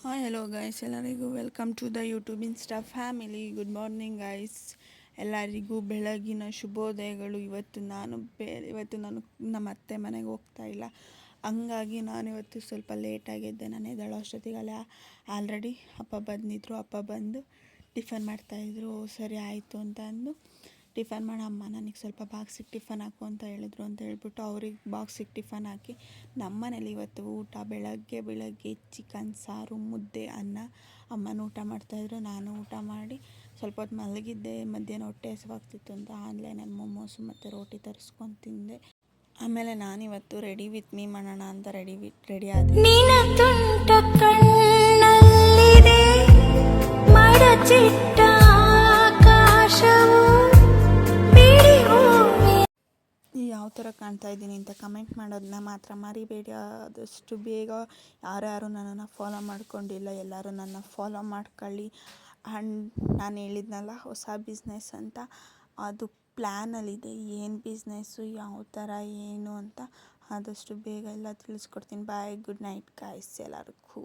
Hi hello guys, ಎಲ್ಲರಿಗೂ welcome to the YouTube Insta family. Good morning guys, ಎಲ್ಲರಿಗೂ ಬೆಳಗಿನ ಶುಭೋದಯಗಳು. ಇವತ್ತು ನಾನು ನಮ್ಮ ಅತ್ತೆ ಮನೆಗೆ ಹೋಗ್ತಾ ಇಲ್ಲ, ಹಂಗಾಗಿ ನಾನಿವತ್ತು ಸ್ವಲ್ಪ ಲೇಟಾಗಿದ್ದೆ. ನಾನು ಎದ್ದೇಳೋ ಅಷ್ಟೊತ್ತಿಗೆಲ್ಲ ಆಲ್ರೆಡಿ ಅಪ್ಪ ಬಂದಿದ್ರು. ಅಪ್ಪ ಬಂದು ಟಿಫನ್ ಮಾಡ್ತಾಯಿದ್ರು. ಸರಿ ಆಯಿತು ಅಂತ ಅಂದು ಟಿಫನ್ ಮಾಡಮ್ಮ, ನನಗೆ ಸ್ವಲ್ಪ ಬಾಕ್ಸಿಗೆ ಟಿಫನ್ ಹಾಕು ಅಂತ ಹೇಳಿದ್ರು ಅಂತ ಹೇಳ್ಬಿಟ್ಟು ಅವ್ರಿಗೆ ಬಾಕ್ಸಿಗೆ ಟಿಫನ್ ಹಾಕಿ, ನಮ್ಮ ಮನೇಲಿ ಇವತ್ತು ಊಟ ಬೆಳಗ್ಗೆ ಚಿಕನ್ ಸಾರು, ಮುದ್ದೆ, ಅನ್ನ. ಅಮ್ಮನ ಊಟ ಮಾಡ್ತಾಯಿದ್ರು, ನಾನು ಊಟ ಮಾಡಿ ಸ್ವಲ್ಪ ಹೊತ್ತು ಮಲಗಿದ್ದೆ. ಮಧ್ಯಾಹ್ನ ಹೊಟ್ಟೆ ಹಸಿವಾಗ್ತಿತ್ತು ಅಂತ ಆನ್ಲೈನಲ್ಲಿ ಮೊಮೋಸು ಮತ್ತು ರೋಟಿ ತರಿಸ್ಕೊಂಡು ತಿಂದೆ. ಆಮೇಲೆ ನಾನಿವತ್ತು ರೆಡಿ ವಿತ್ ಮೀ ಮಾಡೋಣ ಅಂತ ರೆಡಿ ಆದೆ. ಯಾವ ಥರ ಕಾಣ್ತಾ ಇದ್ದೀನಿ ಅಂತ ಕಮೆಂಟ್ ಮಾಡೋದನ್ನ ಮಾತ್ರ ಮರಿಬೇಡಿ. ಆದಷ್ಟು ಬೇಗ ಯಾರ್ಯಾರು ನನ್ನನ್ನು ಫಾಲೋ ಮಾಡ್ಕೊಂಡಿಲ್ಲ ಎಲ್ಲರೂ ನನ್ನ ಫಾಲೋ ಮಾಡ್ಕೊಳ್ಳಿ. ಆ್ಯಂಡ್ ನಾನು ಹೇಳಿದ್ನಲ್ಲ ಹೊಸ ಬಿಸ್ನೆಸ್ ಅಂತ, ಅದು ಪ್ಲ್ಯಾನಲ್ಲಿದೆ. ಏನು ಬಿಸ್ನೆಸ್ಸು, ಯಾವ ಥರ ಏನು ಅಂತ ಆದಷ್ಟು ಬೇಗ ಎಲ್ಲ ತಿಳಿಸ್ಕೊಡ್ತೀನಿ. ಬಾಯ್, ಗುಡ್ ನೈಟ್ ಗಾಯ್ಸ್ ಎಲ್ಲರಿಗೂ.